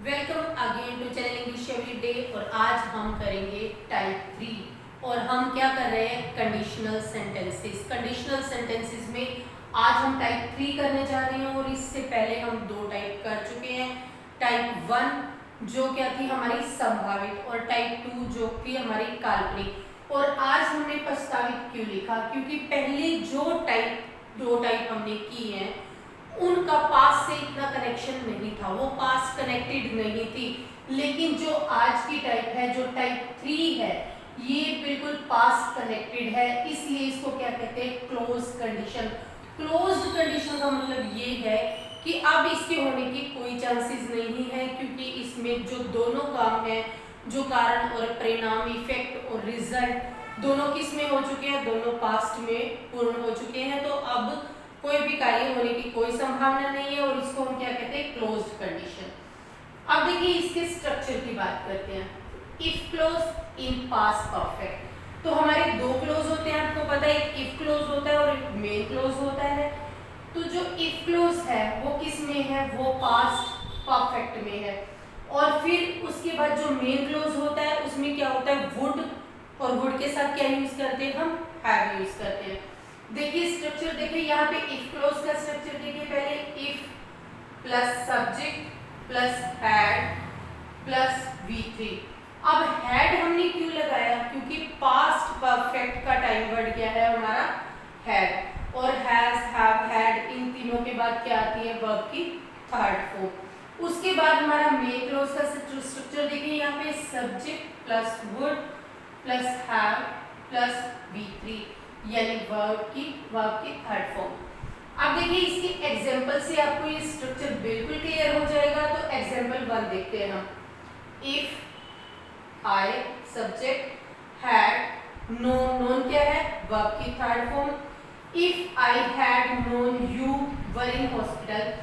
Welcome again to channel English every day. और आज हम करेंगे टाइप 3 और हम क्या कर रहे हैं, कंडीशनल सेंटेंसेस। कंडीशनल सेंटेंसेस में आज हम टाइप 3 करने जा रहे हैं और इससे पहले हम 2 टाइप कर चुके हैं। टाइप 1 जो क्या थी हमारी संभावित और टाइप 2 जो कि हमारी काल्पनिक। और आज हमने प्रस्तावित क्यों लिखा, क्योंकि पहले जो दो टाइप हमने की हैं उनका पास से इतना कनेक्शन नहीं था, वो पास कनेक्टेड नहीं थी। लेकिन जो आज की टाइप है, जो टाइप 3 है, ये बिल्कुल पास कनेक्टेड है। इसलिए इसको क्या कहते हैं, क्लोज कंडीशन। क्लोज कंडीशन का मतलब ये है कि अब इसके होने की कोई चांसेस नहीं है, क्योंकि इसमें जो दोनों काम है, जो कारण और परिणाम, इफेक्ट और रिजल्ट, दोनों किस में हो चुके हैं, दोनों पास्ट में पूर्ण हो चुके हैं। तो अब कोई भी कार्य होने की कोई संभावना नहीं है और इसको हम क्या कहते हैं, क्लोज्ड कंडीशन। अब देखिए इसके स्ट्रक्चर की बात करते हैं। If close in past perfect. तो हमारे दो क्लोज होते हैं, आपको पता है, एक इफ क्लोज होता है और एक मेन क्लोज होता है। तो जो इफ क्लोज है वो किस में है, वो पास्ट परफेक्ट में है। और फिर उसके बाद जो मेन क्लोज होता है उसमें क्या होता है, वुड, और वुड के साथ क्या यूज करते हैं, हम हैव यूज करते हैं। देखिए स्ट्रक्चर, देखिए यहाँ पे इफ क्लोज का स्ट्रक्चर देखिए, पहले if plus subject plus had plus V3। अब हैड हमने क्यों लगाया, क्योंकि पास्ट परफेक्ट का टाइम वर्ड क्या है हमारा, हैड। और हैज, हैव, हैड, इन तीनों के बाद क्या आती है, वर्ब की थर्ड फॉर्म। उसके बाद हमारा मेन क्लोज का स्ट्रक्चर देखिए, यहाँ पे subject plus would plus have plus V3, यानी वर्ब की थर्ड फॉर्म। अब देखिए इसके एग्जांपल से आपको ये स्ट्रक्चर बिल्कुल क्लियर हो जाएगा। तो एग्जांपल 1 देखते हैं हम। If I subject had known, known क्या है, वर्ब की third form. If I had known you were in hospital.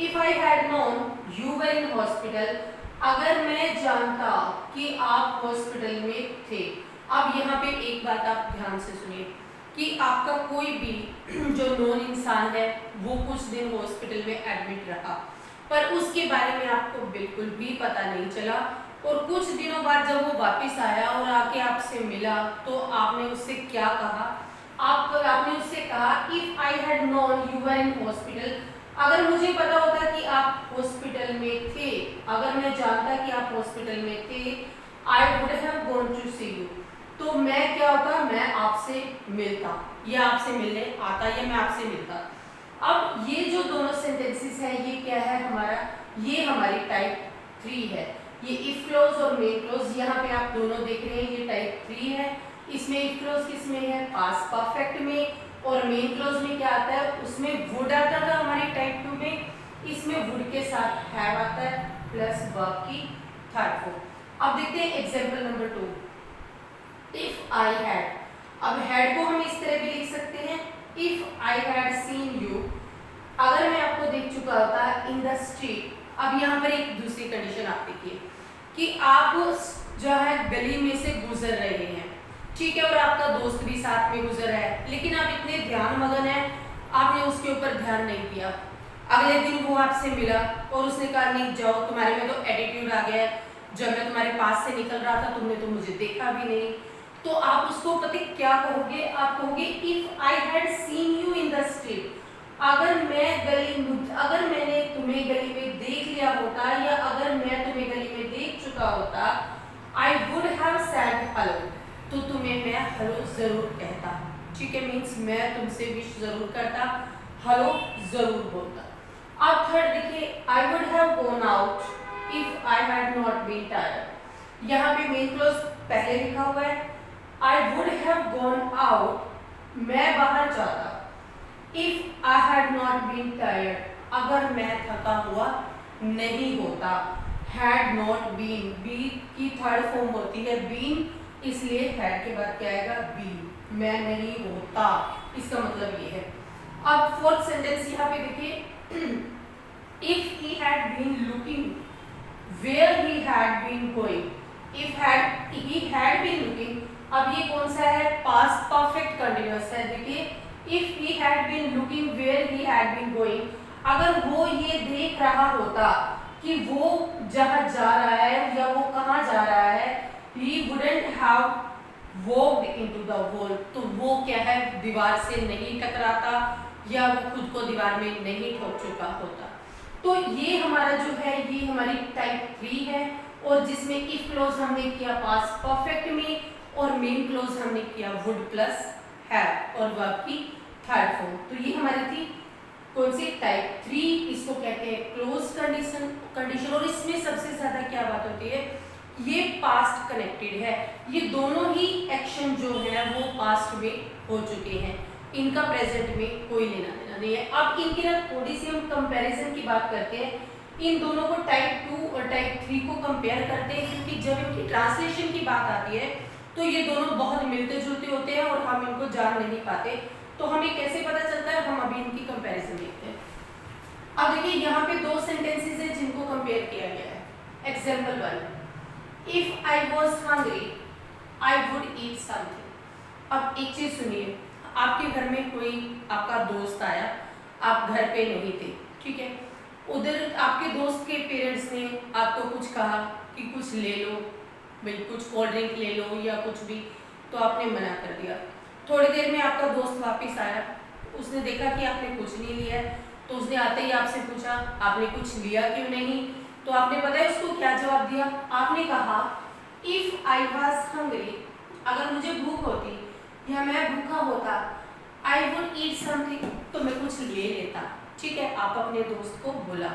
If I had known you were in hospital, अगर मैं जानता कि आप हॉस्पिटल में थे। अब यहाँ पे एक बात आप ध्यान से सुनिए कि आपका कोई भी जो नोन इंसान है वो कुछ दिन हॉस्पिटल में एडमिट रहा, पर उसके बारे में आपको बिल्कुल भी पता नहीं चला। और कुछ दिनों बाद जब वो वापस आया और आके आपसे मिला, तो आपने उससे क्या कहा, आपने उससे कहा if I had known you were in hospital, अगर मुझे पता होता कि आप हॉस्पिटल में थे, अगर मैं जानता कि आप हॉस्पिटल में थे, I would have gone to see you, तो मैं क्या होता, मैं आपसे मिलता, या आपसे मिलने आता, या मैं आपसे मिलता। अब ये जो दोनों सेंटेंसेस हैं, ये क्या है हमारा, ये हमारी टाइप 3 है। ये इफ क्लोज और मेन क्लोज, यहाँ पे आप दोनों देख रहे हैं, ये टाइप 3 है। इसमें इफ क्लोज किस में है, पास्ट परफेक्ट में, और मेन क्लोज में क्या आता है, उसमें वुड आता था हमारी टाइप 2 में, इसमें वुड के साथ हैव आता है प्लस वर्ब की थर्ड फॉर्म। अब देखते हैं example number 2। If I had, अब हैड को हम इस तरह भी लिख सकते हैं, if I had seen you, अगर मैं आपको देख चुका होता इन द स्ट्रीट। अब यहाँ पर एक दूसरी कंडीशन आप देखिए कि आप जो है गली में से गुजर रहे हैं, ठीक है, और आपका दोस्त भी साथ में गुजर रहा है, लेकिन आप इतने ध्यान मगन हैं, आपने उसके ऊपर ध्यान नहीं दिया। अगले दिन वो आपसे मिला और उसने कहा नहीं जाओ, तुम्हारे में तो एटीट्यूड आ गया है, जब मैं तुम्हारे पास से निकल रहा था तुमने तो मुझे देखा भी नहीं। तो आप उसको पता क्या कहोगे, आप कहोगे if I had seen you in the street, अगर मैंने तुम्हें गली में देख लिया होता, या अगर मैं तुम्हें गली में देख चुका होता, I would have said hello, तो तुम्हें मैं हेलो जरूर कहता, ठीक है, मीन्स मैं तुमसे विश जरूर करता, हेलो जरूर बोलता। अब थर्ड देखिए, I would have gone out if I had not been tired. यहाँ पे मेन क्लोज पहले लिखा हुआ है, I would have gone out, मैं बाहर जाता, if I had not been tired, अगर मैं थका हुआ नहीं होता, had not been, be की थर्ड फॉर्म होती है been, इसलिए had के बाद क्या आएगा, be, मैं नहीं होता, इसका मतलब ये है। अब फोर्थ सेंटेंस यहाँ पे देखिए, if he had been looking where he had been going, if he had been looking, अब ये कौन सा है, पास्ट परफेक्ट कंटिन्यूअस है। देखिए if he had been looking where he had been going, अगर वो ये देख रहा होता कि वो जहाँ जा रहा है या वो कहाँ जा रहा है, he wouldn't have walked into the wall, तो वो क्या है, दीवार से नहीं टकराता या वो खुद को दीवार में नहीं ठोक चुका होता। तो ये हमारा जो है ये हमारी टाइप 3 है, और जिसमें इफ क्लोज हमने किया पास्ट परफेक्ट में, और मेन क्लोज हमने किया वुड प्लस हैव और वर्ब की थर्ड फॉर्म। तो ये हमारी थी कौन सी, टाइप 3, इसको कहते हैं क्लोज कंडीशन। और इसमें सबसे ज्यादा क्या बात होती है, ये पास्ट कनेक्टेड है, ये दोनों ही एक्शन जो है वो पास्ट में हो चुके हैं, इनका प्रेजेंट में कोई लेना देना नहीं है। अब इनकी ना थोड़ी सी हम कंपैरिजन की बात करते हैं, इन दोनों को टाइप 2 और टाइप 3 को कंपेयर करते हैं, क्योंकि जब इनकी ट्रांसलेशन की बात आती है तो ये दोनों बहुत मिलते जुलते होते हैं और हम इनको जान नहीं पाते। तो हमें कैसे पता चलता है, हम अभी इनकी कंपैरिजन देखते हैं। अब देखिए यहाँ पे दो सेंटेंसेस हैं जिनको कंपेयर किया गया है। Example 1, if I was hungry I would eat something. अब एक चीज सुनिए, आपके घर में कोई आपका दोस्त आया, आप घर पे नहीं थे, ठीक है, उधर आपके दोस्त के पेरेंट्स ने आपको कुछ कहा कि कुछ ले लो, भाई कुछ कोल्ड ड्रिंक ले लो या कुछ भी, तो आपने मना कर दिया। थोड़ी देर में आपका दोस्त वापस आया, उसने देखा कि आपने कुछ नहीं लिया है, तो उसने आते ही आपसे पूछा आपने कुछ लिया क्यों नहीं। तो आपने पता है उसको क्या जवाब दिया, आपने कहा इफ आई वाज हंग्री, अगर मुझे भूख होती या मैं भूखा होता, आई वुड ईट समथिंग, तो मैं कुछ ले लेता। ठीक है, आप अपने दोस्त को बोला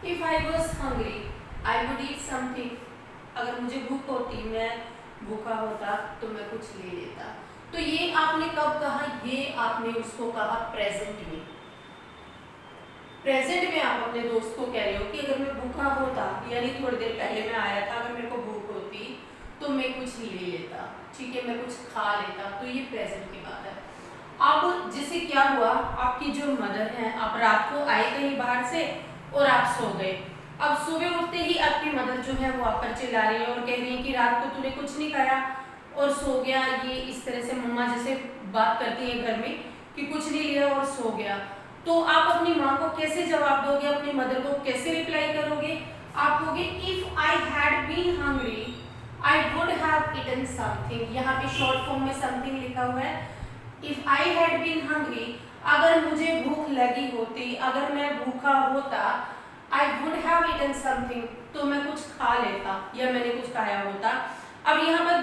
if I was hungry I would eat something, अगर मुझे भूख होती, मैं भूखा होता तो मैं कुछ ले लेता। तो ये आपने कब कहा, ये आपने उसको कहा प्रेजेंट में। प्रेजेंट में आप अपने दोस्त को कह रहे हो कि अगर मैं भूखा होता, यानी थोड़ी देर पहले मैं आया था, अगर मेरे को भूख होती तो मैं कुछ ले लेता, ठीक है, मैं कुछ खा लेता। तो ये प्रेजेंट की बात है। अब जैसे क्या हुआ, आपकी जो मदर है, आप रात को आए कहीं बाहर से और आप सो गए। अब सुबह उठते ही आपकी मदर जो है वो आप पर चिल्ला रही है और कह रही है कि रात को तूने कुछ नहीं खाया और सो गया। ये इस तरह से मम्मा जैसे बात करती है घर में कि कुछ नहीं लिया और सो गया। तो आप अपनी माँ को कैसे जवाब दोगे, अपनी मदर को कैसे रिप्लाई करोगे? आप कहोगे if I had been hungry I would have eaten something. यहाँ पे शॉर्ट फॉर्म में समथिंग लिखा हुआ है। If I had been hungry, अगर मुझे भूख लगी होती, अगर मैं भूखा होता, I would have eaten something, तो मैं कुछ खा लेता या मैंने कुछ खाया होता। अब यहाँ पर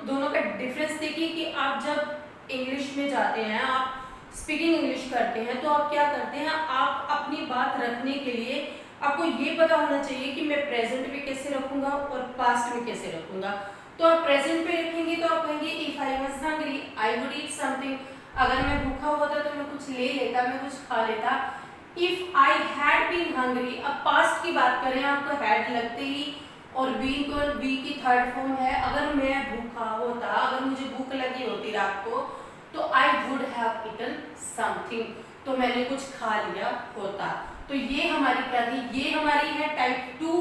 दोनों का डिफरेंस देखिए कि आप जब इंग्लिश में जाते हैं, आप स्पीकिंग इंग्लिश करते हैं, तो आप क्या करते हैं, आप अपनी बात रखने के लिए आपको ये पता होना चाहिए कि मैं प्रेजेंट में कैसे रखूंगा और पास्ट में कैसे रखूंगा। तो आप प्रेजेंट पे रखेंगे तो आप कहेंगे if I was hungry I would eat something, अगर मैं भूखा होता तो मैं कुछ ले लेता, मैं कुछ खा लेता। If I had been hungry, अब पास्ट की बात करें, आपको हैड लगते ही और बीन को बी की थर्ड फॉर्म है, अगर मैं भूखा होता, अगर मुझे भूख लगी होती रात को, तो I would have eaten something, तो मैंने कुछ खा लिया होता। तो ये हमारी क्या थी, ये हमारी है टाइप 2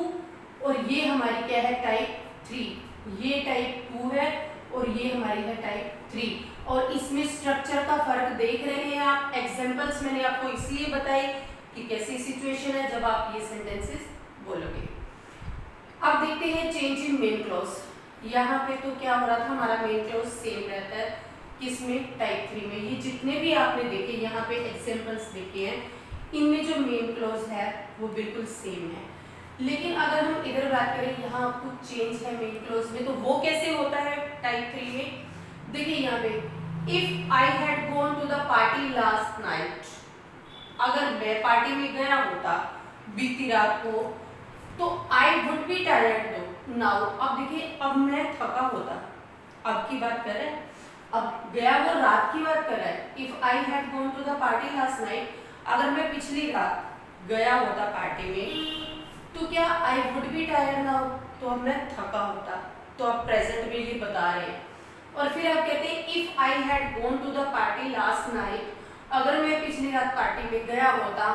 और ये हमारी क्या है टाइप 3। ये टाइप 2 है और ये हमारी है टाइप 3। और इसमें स्ट्रक्चर का फर्क देख रहे हैं आप। एग्जांपल्स मैंने आपको इसलिए बताई कि कैसी सिचुएशन है जब आप ये सेंटेंसेस बोलोगे। अब देखते हैं चेंज इन मेन क्लॉज। यहाँ पे तो क्या हो रहा था, हमारा मेन क्लॉज सेम रहता है, किसमें, टाइप 3 में। ये जितने भी आपने देखे यहाँ पे एग्जांपल्स देखे हैं, इनमें जो मेन क्लॉज है वो बिल्कुल सेम है। लेकिन अगर हम इधर बात करें, यहाँ कुछ चेंज है मेन क्लॉज में, तो वो कैसे होता है टाइप 3 में। देखिए यहाँ पे if I had gone to the party last night, अगर मैं पार्टी में गया होता बीती रात को, तो आई वुड बी टायर्ड दो नाउ। अब देखिए, अब मैं थका होता, अब की बात कर रहे हैं, अब गया वो रात की बात कर रहा है। If I had gone to the party last night, अगर मैं पिछली रात गया होता पार्टी में, तो क्या I would be tired now, तो अब मैं थका होता। तो आप प्रेजेंट में ये बता रहे हैं। और फिर आप कहते हैं if I had gone to the party last night, अगर मैं पिछली रात पार्टी में गया होता,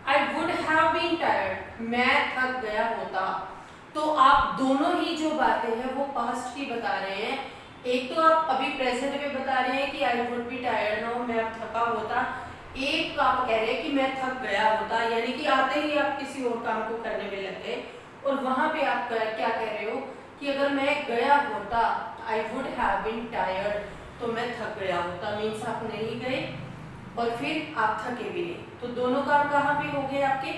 I would have been tired, मैं थक गया होता। तो आप दोनों ही जो बातें हैं वो पास्ट की बता रहे हैं। एक तो आप अभी प्रेजेंट में बता रहे हैं कि I would be tired now, मैं अब थका होता। एक आप कह रहे हैं कि मैं थक गया होता, यानी कि आते ही आप किसी और काम को करने में लग गए, और वहां पे आप क्या कह रहे हो कि अगर मैं गया होता, I would have been tired, तो मैं थक गया होता, मीन्स आप नहीं गए और फिर आप थके भी नहीं, तो दोनों काम कहाँ पे हो गए आपके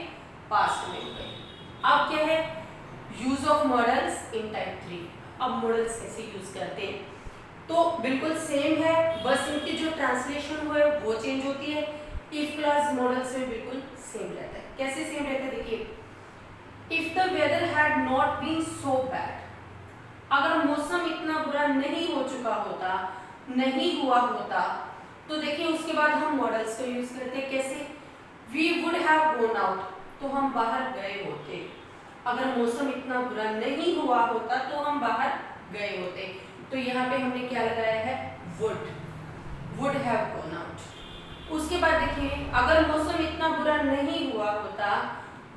पास्ट में हो गए। अब क्या है use of models in type 3। अब मॉडल्स कैसे यूज करते हैं, तो बिल्कुल सेम है, बस इनकी जो ट्रांसलेशन हुआ है वो चेंज होती है। इफ क्लास मॉडल्स में बिल्कुल सेम रहता है। कैसे सेम रहता है देखिए, if the weather had not been so bad, अगर मौसम इतना बुरा नहीं हो चुका होता, नहीं हुआ होता, तो देखिए उसके बाद हम मॉडल्स को यूज करते हैं। कैसे, we would have gone out, तो हम बाहर गए होते। अगर मौसम इतना बुरा नहीं हुआ होता तो हम बाहर गए होते, तो यहाँ पे हमने क्या लगाया है वुड हैव गोन आउट। उसके बाद देखिए अगर मौसम इतना बुरा नहीं हुआ होता,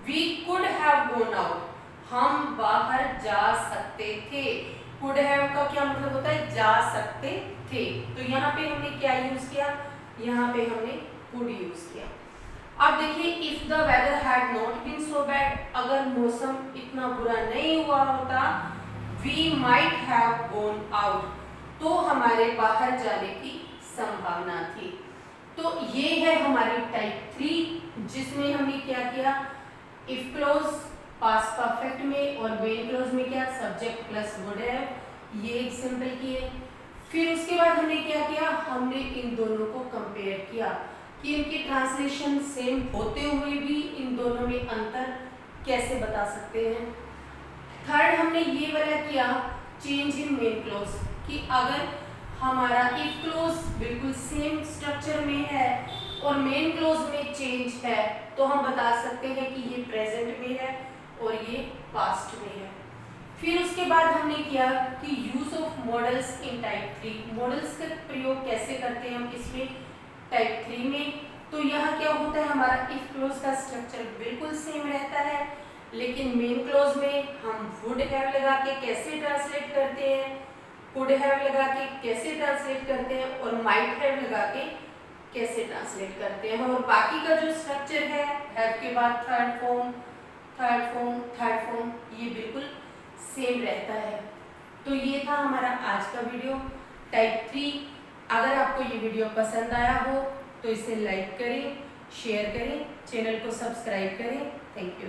we could have gone out, हम बाहर जा सकते थे। कुड हैव का क्या मतलब होता है, जा सकते थे, तो यहाँ पे हमने क्या यूज किया, यहाँ पे हमने कुड यूज किया। अब देखिए if the weather had not been so bad, अगर मौसम इतना बुरा नहीं हुआ होता, we might have gone out, तो हमारे बाहर जाने की संभावना थी। तो ये है हमारी टाइप 3, जिसमें हमने क्या किया, इफ क्लोज पास्ट परफेक्ट में और मेन क्लोज में क्या सब्जेक्ट प्लस वुड हैव, ये एग्जांपल किए। फिर उसके बाद हमने क्या किया, हमने इन दोनों को कंपेयर किया कि इनकी ट्रांसलेशन सेम होते हुए भी इन दोनों में अंतर कैसे बता सकते हैं। थर्ड हमने ये वाला किया चेंज इन मेन क्लोज, कि अगर हमारा इफ क्लोज बिल्कुल सेम स्ट्रक्चर में है और मेन क्लोज में चेंज है, तो हम बता सकते हैं कि ये प्रेजेंट में है और ये पास्ट में है। फिर उसके बाद हमने किया कि use of models in type 3, models का प्रयोग कैसे करते हैं हम किसमें, टाइप 3 में। तो यहाँ क्या होता है, हमारा इफ क्लोज का स्ट्रक्चर बिल्कुल सेम रहता है, लेकिन मेन क्लोज में हम वुड हैव लगा के कैसे ट्रांसलेट करते हैं, कुड हैव लगा के कैसे ट्रांसलेट करते हैं, और माइट हैव लगा के कैसे ट्रांसलेट करते हैं। और बाकी का जो स्ट्रक्चर है, हैव के बाद थर्ड फॉर्म, थर्ड फॉर्म, ये बिल्कुल सेम रहता है। तो ये था हमारा आज का वीडियो टाइप 3। अगर आपको ये वीडियो पसंद आया हो तो इसे लाइक करें, शेयर करें, चैनल को सब्सक्राइब करें। Thank you.